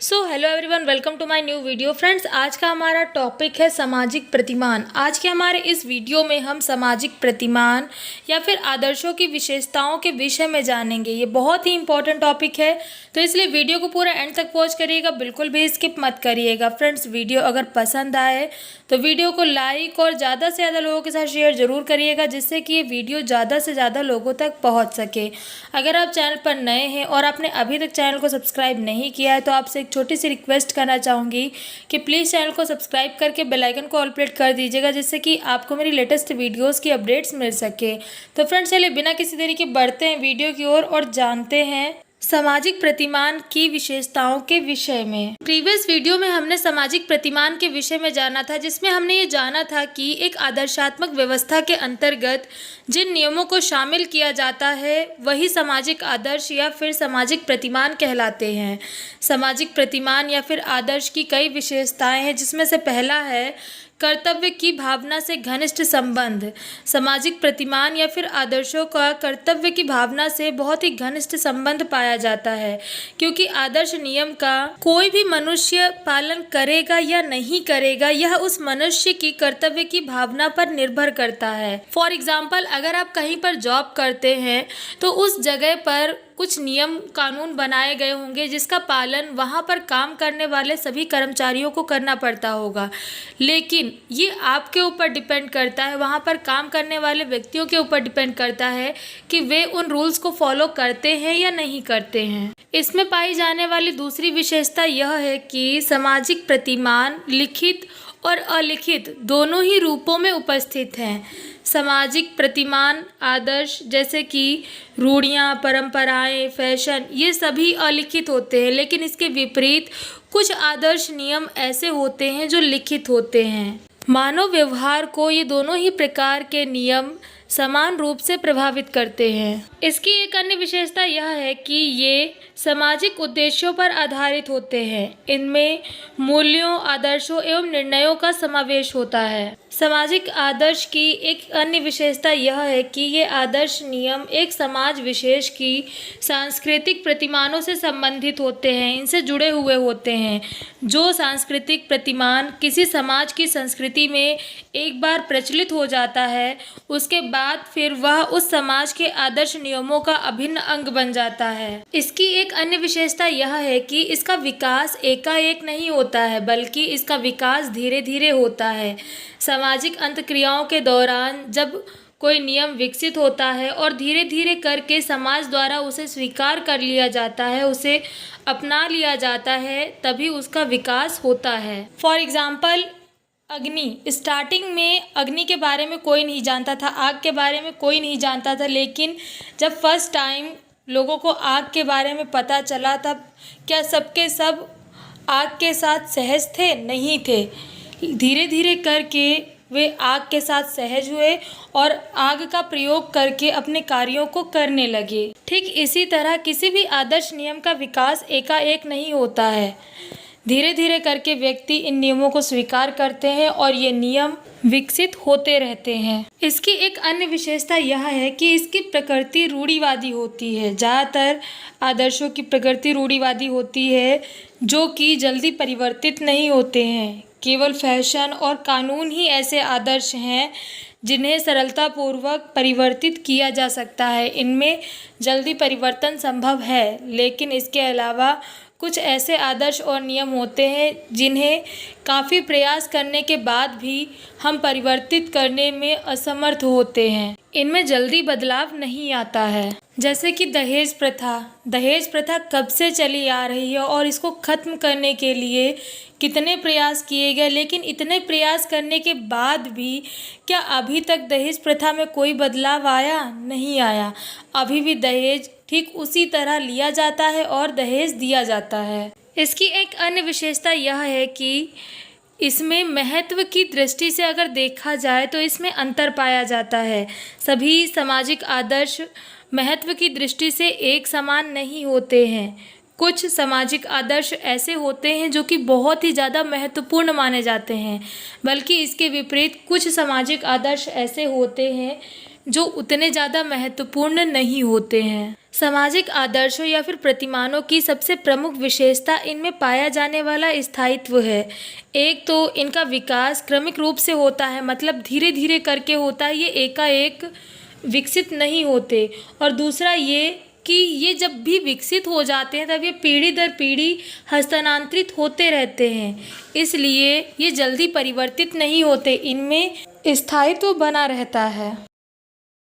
Hello everyone, welcome to my new video. Friends, आज का हमारा टॉपिक है सामाजिक प्रतिमान। आज के हमारे इस वीडियो में हम सामाजिक प्रतिमान या फिर आदर्शों की विशेषताओं के विषय में जानेंगे। ये बहुत ही इंपॉर्टेंट टॉपिक है, तो इसलिए वीडियो को पूरा एंड तक वॉच करिएगा, बिल्कुल भी स्किप मत करिएगा। फ्रेंड्स, वीडियो अगर पसंद आए तो वीडियो को लाइक और ज़्यादा से ज़्यादा लोगों के साथ शेयर ज़रूर करिएगा, जिससे कि ये वीडियो ज़्यादा से ज़्यादा लोगों तक पहुँच सके। अगर आप चैनल पर नए हैं और आपने अभी तक चैनल को सब्सक्राइब नहीं किया है तो आपसे एक छोटी सी रिक्वेस्ट करना चाहूँगी कि प्लीज़ चैनल को सब्सक्राइब करके बेल आइकन को ऑल पे कर दीजिएगा, जिससे कि आपको मेरी लेटेस्ट वीडियोस की अपडेट्स मिल सके। तो फ्रेंड्स, चलिए बिना किसी देरी के बढ़ते हैं वीडियो की ओर और जानते हैं सामाजिक प्रतिमान की विशेषताओं के विषय में। प्रीवियस वीडियो में हमने सामाजिक प्रतिमान के विषय में जाना था, जिसमें हमने ये जाना था कि एक आदर्शात्मक व्यवस्था के अंतर्गत जिन नियमों को शामिल किया जाता है वही सामाजिक आदर्श या फिर सामाजिक प्रतिमान कहलाते हैं। सामाजिक प्रतिमान या फिर आदर्श की कई विशेषताएं हैं, जिसमें से पहला है कर्तव्य की भावना से घनिष्ठ संबंध। सामाजिक प्रतिमान या फिर आदर्शों का कर्तव्य की भावना से बहुत ही घनिष्ठ संबंध पाया जाता है, क्योंकि आदर्श नियम का कोई भी मनुष्य पालन करेगा या नहीं करेगा यह उस मनुष्य की कर्तव्य की भावना पर निर्भर करता है। फॉर एग्जाम्पल, अगर आप कहीं पर जॉब करते हैं तो उस जगह पर कुछ नियम कानून बनाए गए होंगे जिसका पालन वहाँ पर काम करने वाले सभी कर्मचारियों को करना पड़ता होगा, लेकिन ये आपके ऊपर डिपेंड करता है, वहाँ पर काम करने वाले व्यक्तियों के ऊपर डिपेंड करता है कि वे उन रूल्स को फॉलो करते हैं या नहीं करते हैं। इसमें पाई जाने वाली दूसरी विशेषता यह है कि सामाजिक प्रतिमान लिखित और अलिखित दोनों ही रूपों में उपस्थित हैं। सामाजिक प्रतिमान आदर्श जैसे कि रूढ़ियाँ, परंपराएं, फैशन, ये सभी अलिखित होते हैं, लेकिन इसके विपरीत कुछ आदर्श नियम ऐसे होते हैं जो लिखित होते हैं। मानव व्यवहार को ये दोनों ही प्रकार के नियम समान रूप से प्रभावित करते हैं। इसकी एक अन्य विशेषता यह है कि ये सामाजिक उद्देश्यों पर आधारित होते हैं। इनमें मूल्यों, आदर्शों एवं निर्णयों का समावेश होता है। सामाजिक आदर्श की एक अन्य विशेषता यह है कि ये आदर्श नियम एक समाज विशेष की सांस्कृतिक प्रतिमानों से संबंधित होते हैं, इनसे जुड़े हुए होते हैं। जो सांस्कृतिक प्रतिमान किसी समाज की संस्कृति में एक बार प्रचलित हो जाता है, उसके बाद फिर वह उस समाज के आदर्श नियमों का अभिन्न अंग बन जाता है। इसकी एक अन्य विशेषता यह है कि इसका विकास एकाएक नहीं होता है, बल्कि इसका विकास धीरे धीरे होता है। सामाजिक अंतक्रियाओं के दौरान जब कोई नियम विकसित होता है और धीरे धीरे करके समाज द्वारा उसे स्वीकार कर लिया जाता है, उसे अपना लिया जाता है, तभी उसका विकास होता है। फॉर एग्जाम्पल, अग्नि। स्टार्टिंग में अग्नि के बारे में कोई नहीं जानता था, आग के बारे में कोई नहीं जानता था, लेकिन जब फर्स्ट टाइम लोगों को आग के बारे में पता चला, तब क्या सबके सब आग के साथ सहज थे? नहीं थे। धीरे धीरे करके वे आग के साथ सहज हुए और आग का प्रयोग करके अपने कार्यों को करने लगे। ठीक इसी तरह किसी भी आदर्श नियम का विकास एकाएक नहीं होता है। धीरे धीरे करके व्यक्ति इन नियमों को स्वीकार करते हैं और ये नियम विकसित होते रहते हैं। इसकी एक अन्य विशेषता यह है कि इसकी प्रकृति रूढ़िवादी होती है। ज़्यादातर आदर्शों की प्रकृति रूढ़िवादी होती है, जो कि जल्दी परिवर्तित नहीं होते हैं। केवल फैशन और कानून ही ऐसे आदर्श हैं जिन्हें सरलतापूर्वक परिवर्तित किया जा सकता है। इनमें जल्दी परिवर्तन संभव है, लेकिन इसके अलावा कुछ ऐसे आदर्श और नियम होते हैं जिन्हें काफ़ी प्रयास करने के बाद भी हम परिवर्तित करने में असमर्थ होते हैं। इनमें जल्दी बदलाव नहीं आता है। जैसे कि दहेज प्रथा। दहेज प्रथा कब से चली आ रही है और इसको ख़त्म करने के लिए कितने प्रयास किए गए, लेकिन इतने प्रयास करने के बाद भी क्या अभी तक दहेज प्रथा में कोई बदलाव आया? नहीं आया। अभी भी दहेज ठीक उसी तरह लिया जाता है और दहेज दिया जाता है। इसकी एक अन्य विशेषता यह है कि इसमें महत्व की दृष्टि से अगर देखा जाए तो इसमें अंतर पाया जाता है। सभी सामाजिक आदर्श महत्व की दृष्टि से एक समान नहीं होते हैं। कुछ सामाजिक आदर्श ऐसे होते हैं जो कि बहुत ही ज़्यादा महत्वपूर्ण माने जाते हैं, बल्कि इसके विपरीत कुछ सामाजिक आदर्श ऐसे होते हैं जो उतने ज़्यादा महत्वपूर्ण नहीं होते हैं। सामाजिक आदर्शों या फिर प्रतिमानों की सबसे प्रमुख विशेषता इनमें पाया जाने वाला स्थायित्व है। एक तो इनका विकास क्रमिक रूप से होता है, मतलब धीरे धीरे करके होता है, ये एकाएक विकसित नहीं होते। और दूसरा ये कि ये जब भी विकसित हो जाते हैं तब ये पीढ़ी दर पीढ़ी हस्तांतरित होते रहते हैं, इसलिए ये जल्दी परिवर्तित नहीं होते, इनमें स्थायित्व बना रहता है।